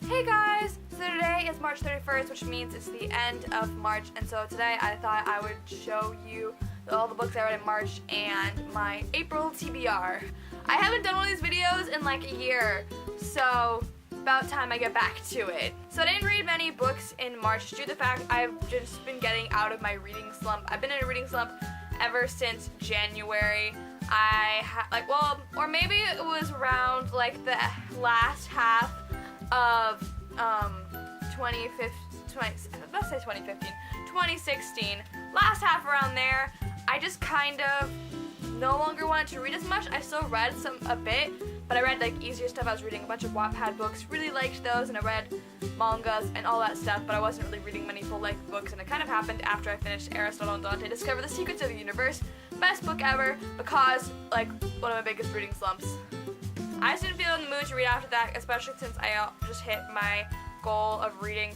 Hey guys! So today is March 31st, which means it's the end of March, and so today I thought I would show you all the books I read in March and my April TBR. I haven't done one of these videos in like a year, so about time I get back to it. So I didn't read many books in March due to the fact I've just been getting out of my reading slump. I've been in a reading slump ever since January. Or maybe it was around like the last half of 2016, last half around there. I just kind of no longer wanted to read as much. I still read a bit, but I read like easier stuff. I was reading a bunch of Wattpad books, really liked those, and I read mangas and all that stuff, but I wasn't really reading many full-length books, and it kind of happened after I finished Aristotle and Dante Discover the Secrets of the Universe. Best book ever, because like one of my biggest reading slumps. I just didn't feel in the mood to read after that, especially since I just hit my goal of reading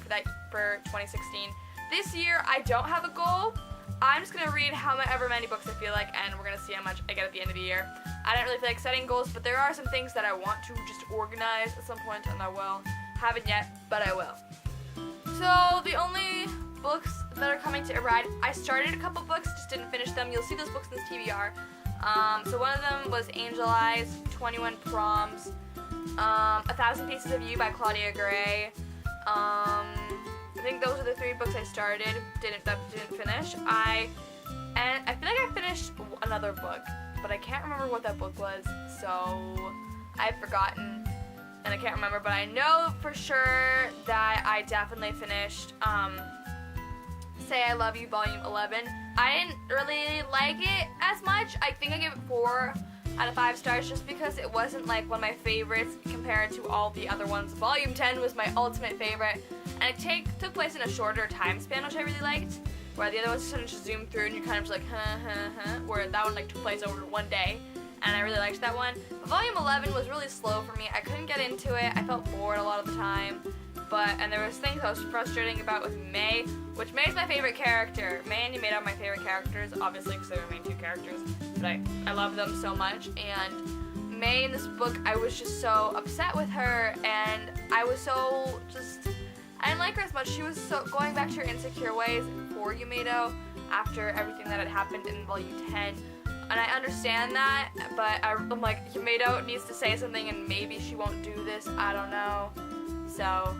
for 2016. This year, I don't have a goal. I'm just going to read however many books I feel like, and we're going to see how much I get at the end of the year. I didn't really feel like setting goals, but there are some things that I want to just organize at some point, and I will. Haven't yet, but I will. So the only books that are coming to Ride, I started a couple books, just didn't finish them. You'll see those books in this TBR. So one of them was Angel Eyes, 21 Proms, 1,000 Pieces of You by Claudia Gray. I think those are the three books I started, didn't finish. And I feel like I finished another book, but I can't remember what that book was, so I've forgotten, and I can't remember, but I know for sure that I definitely finished Say I Love You Volume 11. I didn't really like it as much. I think I gave it 4 out of 5 stars just because it wasn't like one of my favorites compared to all the other ones. Volume 10 was my ultimate favorite, and it took place in a shorter time span, which I really liked, where the other ones just zoom through and you're kind of just like, where that one like took place over one day, and I really liked that one. But Volume 11 was really slow for me. I couldn't get into it. I felt bored a lot of the time. And there was things I was frustrating about with May, which May's my favorite character. May and Yumeda are my favorite characters, obviously, because they're my main two characters, but I love them so much. And May in this book, I was just so upset with her, and I was so I didn't like her as much. She was so going back to her insecure ways for Yumeda after everything that had happened in Volume 10. And I understand that, but I'm like, Yumeda needs to say something, and maybe she won't do this. I don't know. So,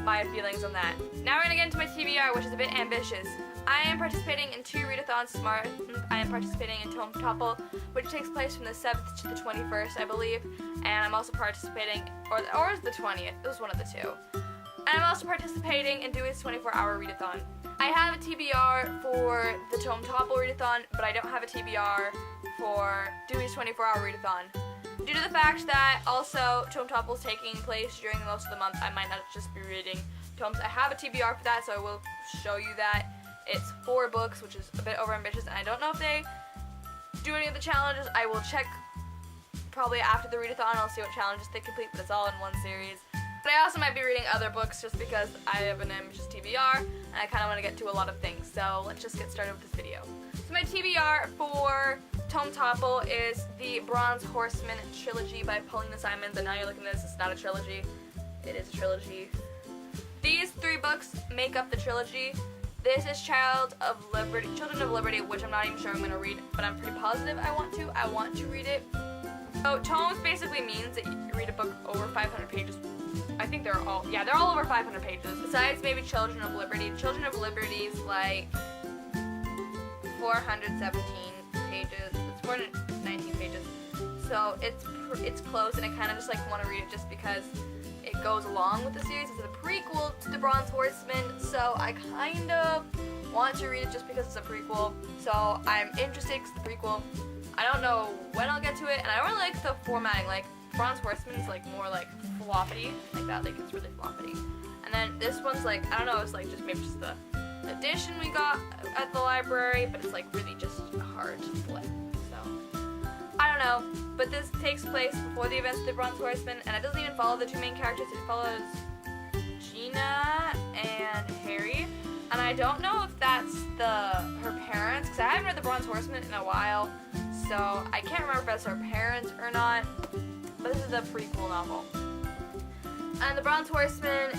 my feelings on that. Now we're going to get into my TBR, which is a bit ambitious. I am participating in 2 Readathons this month. I am participating in Tomme Topple, which takes place from the 7th to the 21st, I believe. And I'm also participating, or the 20th, it was one of the two. And I'm also participating in Dewy's 24-hour Readathon. I have a TBR for the Tomme Topple Readathon, but I don't have a TBR for Dewy's 24-hour Readathon. Due to the fact that also Tomme Topple is taking place during most of the month, I might not just be reading tomes. I have a TBR for that, so I will show you that. It's 4 books, which is a bit overambitious, and I don't know if they do any of the challenges. I will check probably after the readathon. I'll see what challenges they complete, but it's all in one series. But I also might be reading other books just because I have an ambitious TBR, and I kind of want to get to a lot of things. So let's just get started with this video. So my TBR for Tomme Topple is the Bronze Horseman trilogy by Paulina Simons, and now you're looking at this, it's not a trilogy, it is a trilogy. These 3 books make up the trilogy. This is Children of Liberty, which I'm not even sure I'm going to read, but I'm pretty positive I want to read it. So tomes basically means that you read a book over 500 pages. I think they're all over 500 pages. Besides maybe Children of Liberty. Children of Liberty is like 417 pages. It's 419 pages. So it's close, and I kind of just like want to read it just because it goes along with the series. It's a prequel to the Bronze Horseman, so I kind of want to read it just because it's a prequel. So I'm interested because it's a prequel. I don't know when I'll get to it, and I really like the formatting. Like Bronze Horseman is like more like floppy, like that. Like it's really floppy. And then this one's like, I don't know, it's like maybe just the edition we got at the library, but it's like really just hard to flip. So I don't know, but this takes place before the events of the Bronze Horseman, and it doesn't even follow the 2 main characters. It follows Gina and Harry, and I don't know if that's her parents, because I haven't read the Bronze Horseman in a while, so I can't remember if that's her parents or not. But this is the prequel novel. And the Bronze Horseman,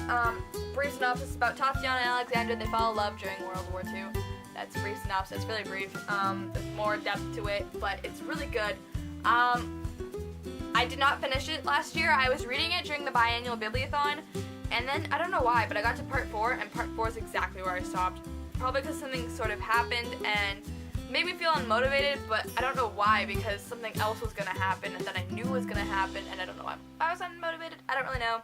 brief synopsis about Tatiana and Alexander. They fall in love during World War II. That's a brief synopsis. It's really brief. There's more depth to it, but it's really good. I did not finish it last year. I was reading it during the biannual Bibliothon, and then, I don't know why, but I got to part 4, and part 4 is exactly where I stopped. Probably because something sort of happened, and made me feel unmotivated, but I don't know why, because something else was going to happen, and that I knew was going to happen, and I don't know why I was unmotivated. I don't really know.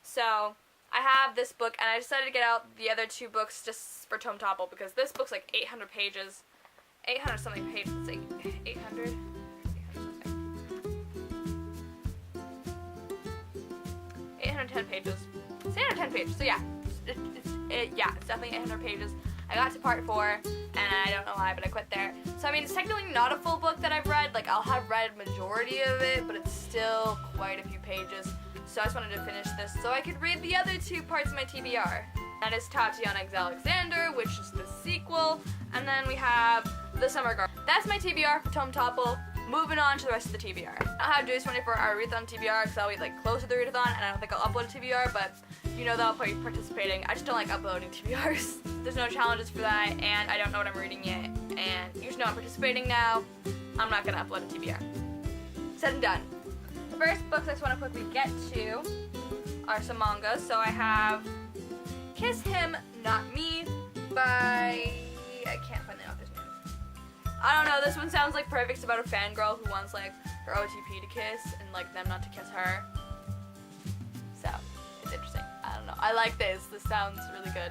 So, I have this book, and I decided to get out the other 2 books just for Tomme Topple, because this book's like 800 pages. 800 something pages. It's like 800? 810 pages. It's 810 pages, so yeah. It's definitely 800 pages. I got to part 4, and I don't know why, but I quit there. So, I mean, it's technically not a full book that I've read. Like, I'll have read majority of it, but it's still quite a few pages. So I just wanted to finish this so I could read the other 2 parts of my TBR. That is Tatiana X Alexander, which is the sequel, and then we have The Summer Garden. That's my TBR for Tomme Topple. Moving on to the rest of the TBR. I'll have Dewy's 24-hour Readathon TBR because I'll be like close to the Readathon, and I don't think I'll upload a TBR, but you know that I'll probably be participating. I just don't like uploading TBRs. There's no challenges for that, and I don't know what I'm reading yet, and you should know I'm participating now. I'm not gonna upload a TBR. Said and done. The first books I just want to quickly get to are some mangas. So I have Kiss Him, Not Me by... I can't find the author's name. I don't know, this one sounds like perfect. It's about a fangirl who wants like her OTP to kiss and like them not to kiss her. So, it's interesting. I don't know. I like this. This sounds really good.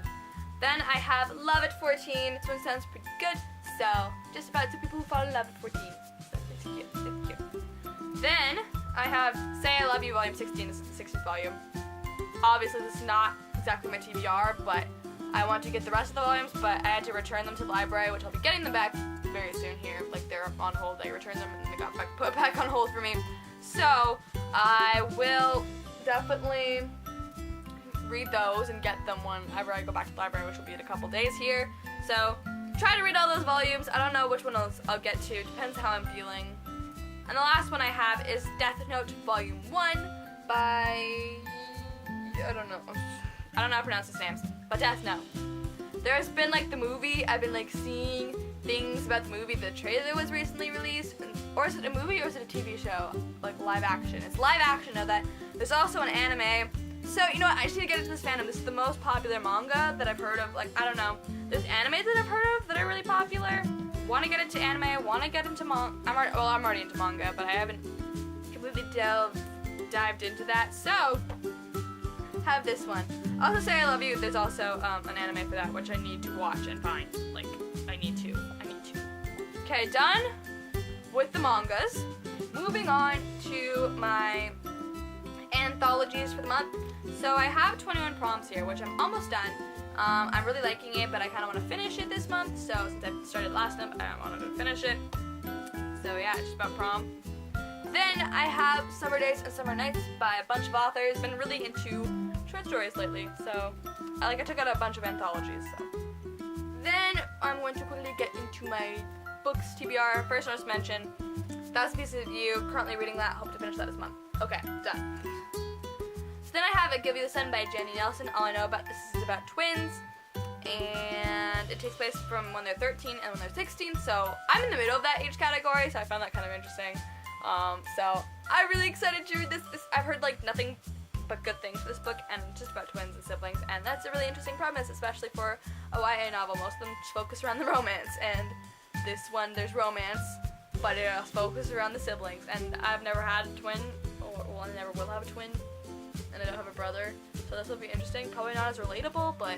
Then I have Love at 14. This one sounds pretty good. So, just about 2 people who fall in love at 14. So, it's cute. It's cute. Then I have Say I Love You Volume 16. This is the 16th volume. Obviously, this is not exactly my TBR, but I want to get the rest of the volumes, but I had to return them to the library, which I'll be getting them back very soon here. Like, they're on hold. I returned them, and they got put back on hold for me. So, I will definitely read those and get them whenever I go back to the library, which will be in a couple days here. So, try to read all those volumes. I don't know which one I'll get to. Depends how I'm feeling. And the last one I have is Death Note Volume 1 by... I don't know how to pronounce his names, but Death Note. There's been like the movie, I've been like seeing things about the movie. The trailer was recently released, or is it a movie or is it a TV show? Like live action. It's live action, know that. There's also an anime. So, you know what, I just need to get into this fandom. This is the most popular manga that I've heard of. Like, I don't know. There's anime that I've heard of that are really popular. Want to get into anime, want to get into manga. I'm already into manga, but I haven't completely dived into that. So, have this one. Also, Say I Love You. There's also an anime for that, which I need to watch and find. Like, I need to. Okay, done with the mangas. Moving on to my anthologies for the month. So I have 21 Proms here, which I'm almost done. I'm really liking it, but I kind of want to finish it this month. So since I started last month, I wanted to finish it. So yeah, it's just about prom. Then I have Summer Days and Summer Nights by a bunch of authors. Been really into short stories lately, so I took out a bunch of anthologies. So then I'm going to quickly get into my books TBR. First, I'll just mention That's a Piece of You. Currently reading that. Hope to finish that this month. Okay, done. So then I have A Give You the Sun by Jenny Nelson. All I know about this is about twins, and it takes place from when they're 13 and when they're 16. So I'm in the middle of that age category, so I found that kind of interesting. So I'm really excited to read this. I've heard like nothing but good things for this book, and just about twins and siblings, and that's a really interesting premise, especially for a YA novel. Most of them just focus around the romance, and this one there's romance, but it focuses around the siblings. And I've never had a twin, or I never will have a twin, and I don't have a brother, so this will be interesting. Probably not as relatable, but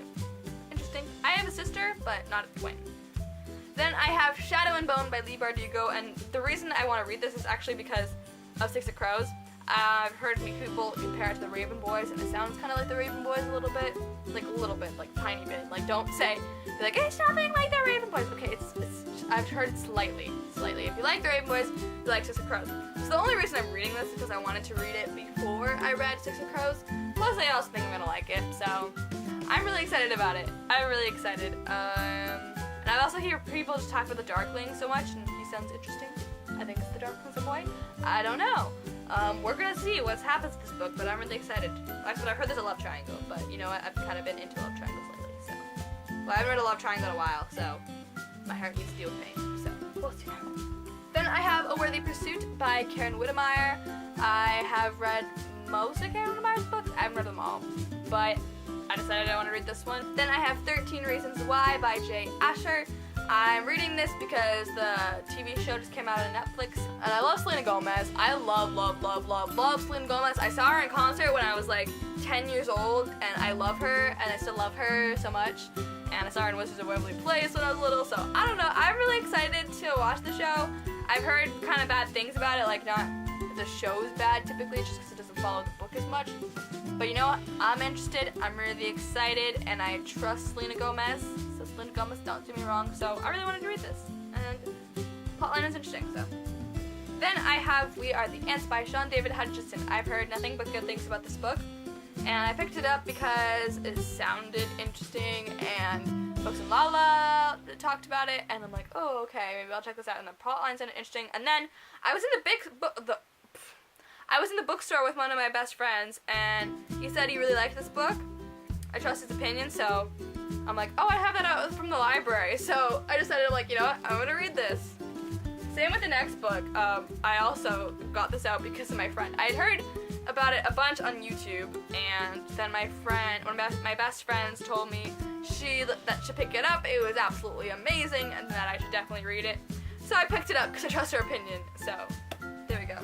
interesting. I have a sister, but not a twin. Then I have Shadow and Bone by Leigh Bardugo, and the reason I want to read this is actually because of Six of Crows. I've heard people compare it to the Raven Boys, and it sounds kind of like the Raven Boys a little bit, like tiny bit. Like, don't say, be like, it's nothing like the Raven Boys. Okay, I've heard it slightly. If you like the Raven Boys, you like Six of Crows. So the only reason I'm reading this is because I wanted to read it before I read Six of Crows. Plus, I also think I'm gonna like it, so I'm really excited about it. I'm really excited. And I also hear people just talk about the Darkling so much, and he sounds interesting. I think it's the Darkling's a boy. I don't know. We're gonna see what happens to this book, but I'm really excited. Actually, I've heard there's a love triangle, but you know what? I've kind of been into love triangles lately, so. Well, I haven't read a love triangle in a while, so my heart needs to deal with pain, so we'll see. Then I have A Worthy Pursuit by Karen Whittemire. I have read most of Karen Whittemeyer's books. I haven't read them all, but I decided I want to read this one. Then I have 13 Reasons Why by Jay Asher. I'm reading this because the TV show just came out on Netflix, and I love Selena Gomez. I love Selena Gomez. I saw her in concert when I was like 10 years old, and I love her, and I still love her so much. And I saw her in Wizards of Waverly Place when I was little, so I don't know. I'm really excited to watch the show. I've heard kind of bad things about it, like not the show's bad typically, just because it doesn't follow the book as much. But you know what? I'm interested. I'm really excited, and I trust Selena Gomez. So Selena Gomez, don't do me wrong. So I really wanted to read this, and plotline is interesting. So then I have We Are the Ants by Sean David Hutchinson. I've heard nothing but good things about this book, and I picked it up because it sounded interesting, and Books and Lala talked about it, and I'm like, oh, okay, maybe I'll check this out. And the plotline sounded interesting. And then I was in the bookstore with one of my best friends, and he said he really liked this book. I trust his opinion, so I'm like, oh, I have that out from the library. So I decided, like, you know what, I'm gonna read this. Same with the next book. I also got this out because of my friend. I had heard about it a bunch on YouTube, and then my friend, one of my best friends, told me that should pick it up. It was absolutely amazing, and that I should definitely read it. So I picked it up because I trust her opinion. So there we go.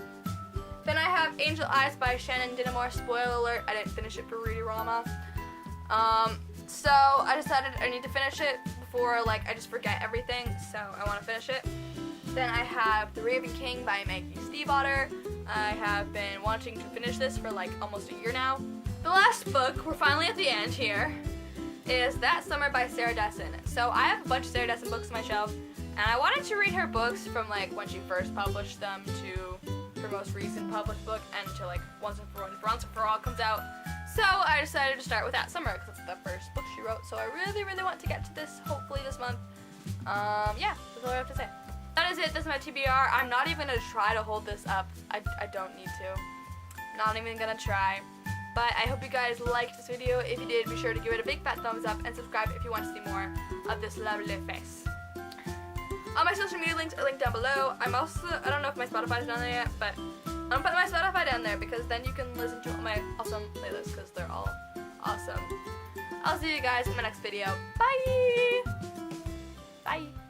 Then I have Angel Eyes by Shannon Dinamore. Spoiler alert, I didn't finish it for Readorama. So I decided I need to finish it before, like, I just forget everything, so I want to finish it. Then I have The Raven King by Maggie Stiefvater. I have been wanting to finish this for, like, almost a year now. The last book, we're finally at the end here, is That Summer by Sarah Dessen. So I have a bunch of Sarah Dessen books on my shelf, and I wanted to read her books from, like, when she first published them to her most recent published book, and to, like, Once and For All comes out. So I decided to start with That Summer, because it's the first book she wrote, so I really want to get to this, hopefully this month. Yeah, that's all I have to say. That is it, this is my TBR. I'm not even going to try to hold this up. I don't need to. Not even going to try. But I hope you guys liked this video. If you did, be sure to give it a big fat thumbs up, and subscribe if you want to see more of this lovely face. All my social media links are linked down below. I don't know if my Spotify is down there yet, but I'm putting my Spotify down there because then you can listen to all my awesome playlists because they're all awesome. I'll see you guys in my next video. Bye! Bye!